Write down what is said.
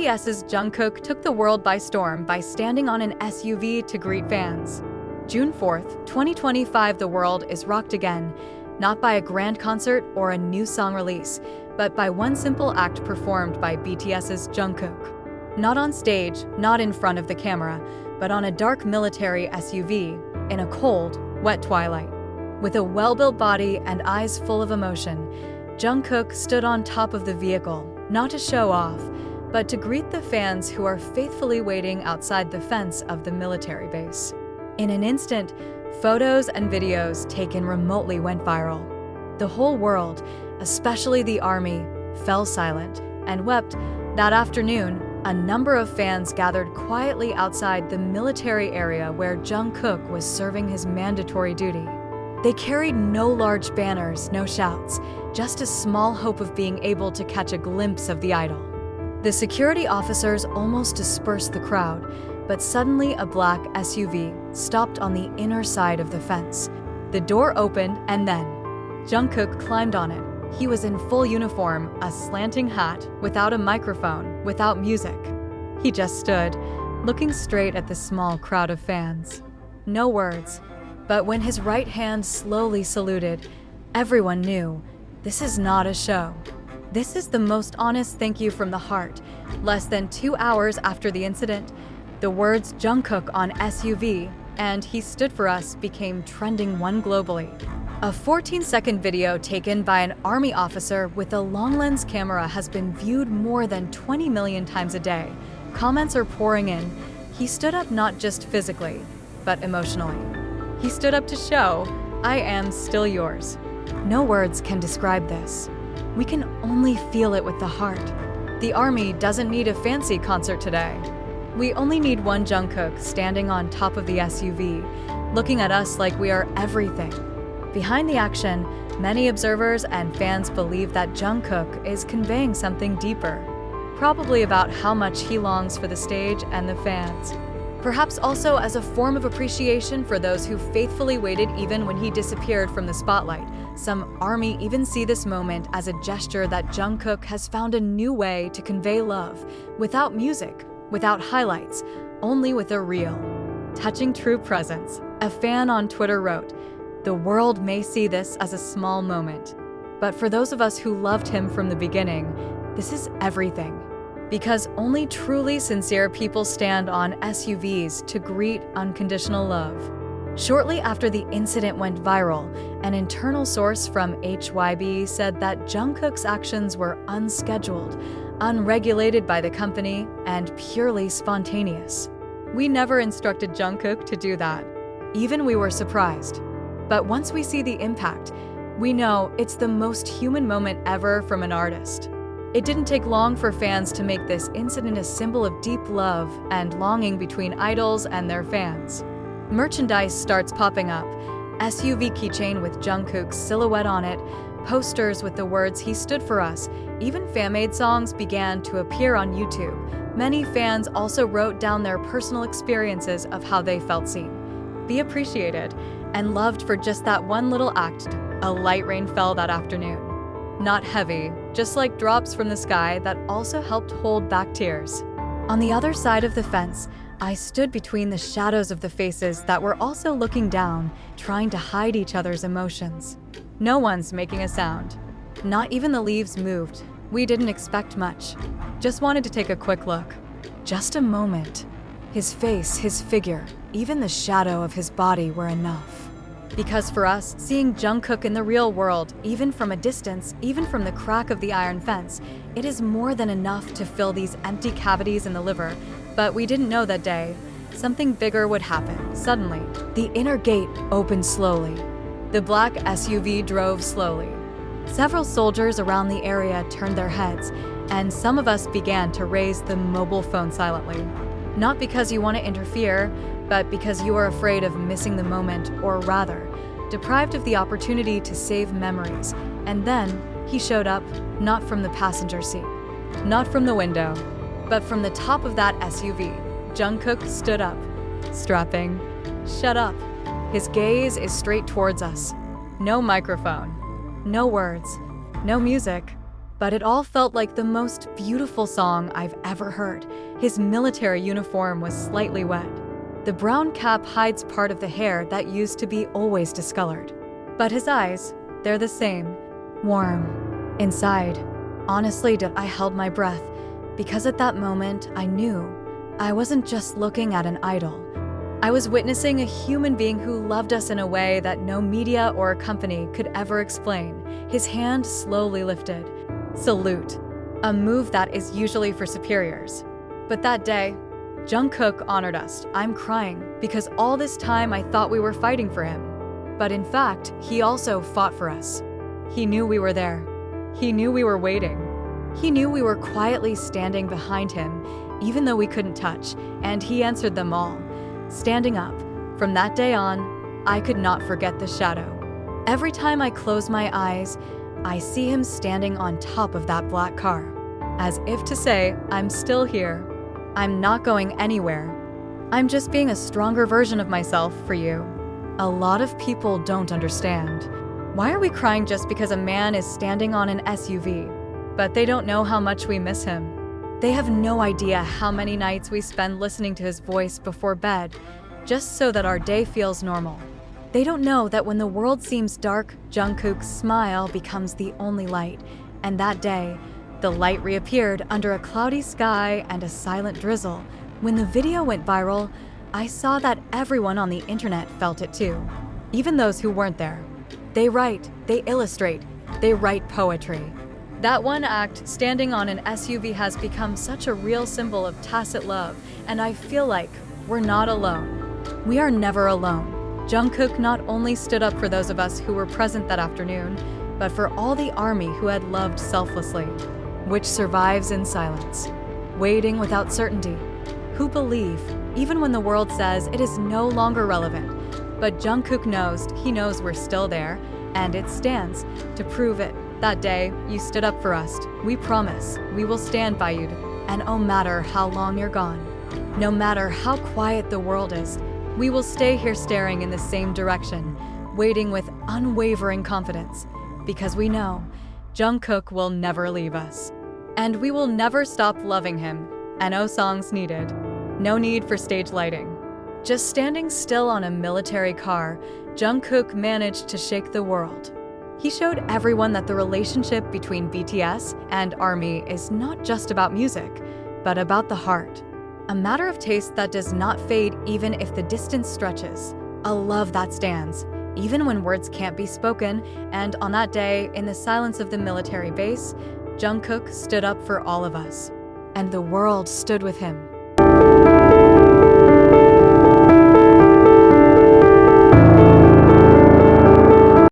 BTS's Jungkook took the world by storm by standing on an SUV to greet fans. June 4th, 2025, the world is rocked again, not by a grand concert or a new song release, but by one simple act performed by BTS's Jungkook. Not on stage, not in front of the camera, but on a dark military SUV, in a cold, wet twilight. With a well-built body and eyes full of emotion, Jungkook stood on top of the vehicle, not to show off, but to greet the fans who are faithfully waiting outside the fence of the military base. In an instant, photos and videos taken remotely went viral. The whole world, especially the army, fell silent and wept. That afternoon, a number of fans gathered quietly outside the military area where Jungkook was serving his mandatory duty. They carried no large banners, no shouts, just a small hope of being able to catch a glimpse of the idol. The security officers almost dispersed the crowd, but suddenly a black SUV stopped on the inner side of the fence. The door opened and then Jungkook climbed on it. He was in full uniform, a slanting hat, without a microphone, without music. He just stood, looking straight at the small crowd of fans. No words, but when his right hand slowly saluted, everyone knew this is not a show. This is the most honest thank you from the heart. Less than 2 hours after the incident, the words Jungkook on SUV and he stood for us became trending one globally. A 14-second video taken by an army officer with a long lens camera has been viewed more than 20 million times a day. Comments are pouring in. He stood up not just physically, but emotionally. He stood up to show, I am still yours. No words can describe this. We can only feel it with the heart. The army doesn't need a fancy concert today. We only need one Jungkook standing on top of the SUV, looking at us like we are everything. Behind the action, many observers and fans believe that Jungkook is conveying something deeper, probably about how much he longs for the stage and the fans. Perhaps also as a form of appreciation for those who faithfully waited even when he disappeared from the spotlight. Some army even see this moment as a gesture that Jungkook has found a new way to convey love, without music, without highlights, only with a real, touching true presence. A fan on Twitter wrote, "The world may see this as a small moment, but for those of us who loved him from the beginning, this is everything." Because only truly sincere people stand on SUVs to greet unconditional love. Shortly after the incident went viral, an internal source from HYB said that Jungkook's actions were unscheduled, unregulated by the company, and purely spontaneous. We never instructed Jungkook to do that. Even we were surprised. But once we see the impact, we know it's the most human moment ever from an artist. It didn't take long for fans to make this incident a symbol of deep love and longing between idols and their fans. Merchandise starts popping up, SUV keychain with Jungkook's silhouette on it, posters with the words "He stood for us." Even fan-made songs began to appear on YouTube. Many fans also wrote down their personal experiences of how they felt seen, be appreciated, and loved for just that one little act. A light rain fell that afternoon. Not heavy, just like drops from the sky that also helped hold back tears. On the other side of the fence, I stood between the shadows of the faces that were also looking down, trying to hide each other's emotions. No one's making a sound. Not even the leaves moved. We didn't expect much. Just wanted to take a quick look. Just a moment. His face, his figure, even the shadow of his body were enough. Because for us, seeing Jungkook in the real world, even from a distance, even from the crack of the iron fence, it is more than enough to fill these empty cavities in the liver. But we didn't know that day. Something bigger would happen. Suddenly, the inner gate opened slowly. The black SUV drove slowly. Several soldiers around the area turned their heads, and some of us began to raise the mobile phone silently. Not because you want to interfere, but because you are afraid of missing the moment, or rather, deprived of the opportunity to save memories. And then, he showed up, not from the passenger seat, not from the window, but from the top of that SUV. Jungkook stood up, strapping, shut up. His gaze is straight towards us. No microphone, no words, no music, But it all felt like the most beautiful song I've ever heard. His military uniform was slightly wet. The brown cap hides part of the hair that used to be always discolored. But his eyes, they're the same, warm, inside. Honestly, I held my breath, because at that moment I knew I wasn't just looking at an idol. I was witnessing a human being who loved us in a way that no media or a company could ever explain. His hand slowly lifted. Salute, a move that is usually for superiors. But that day, Jungkook honored us. I'm crying because all this time I thought we were fighting for him. But in fact, he also fought for us. He knew we were there. He knew we were waiting. He knew we were quietly standing behind him, even though we couldn't touch, and he answered them all. Standing up. From that day on, I could not forget the shadow. Every time I close my eyes, I see him standing on top of that black car, as if to say, I'm still here. I'm not going anywhere. I'm just being a stronger version of myself for you. A lot of people don't understand. Why are we crying just because a man is standing on an SUV? But they don't know how much we miss him. They have no idea how many nights we spend listening to his voice before bed, just so that our day feels normal. They don't know that when the world seems dark, Jungkook's smile becomes the only light. And that day, the light reappeared under a cloudy sky and a silent drizzle. When the video went viral, I saw that everyone on the internet felt it too. Even those who weren't there. They write, they illustrate, they write poetry. That one act, standing on an SUV, has become such a real symbol of tacit love, and I feel like we're not alone. We are never alone. Jungkook not only stood up for those of us who were present that afternoon, but for all the army who had loved selflessly, which survives in silence, waiting without certainty, who believe, even when the world says it is no longer relevant. But Jungkook knows, he knows we're still there, and it stands to prove it. That day, you stood up for us. We promise, we will stand by you, and no matter how long you're gone, no matter how quiet the world is, we will stay here staring in the same direction, waiting with unwavering confidence, because we know Jungkook will never leave us. And we will never stop loving him, and no songs needed. No need for stage lighting. Just standing still on a military car, Jungkook managed to shake the world. He showed everyone that the relationship between BTS and ARMY is not just about music, but about the heart. A matter of taste that does not fade even if the distance stretches. A love that stands, even when words can't be spoken. And on that day, in the silence of the military base, Jungkook stood up for all of us. And the world stood with him.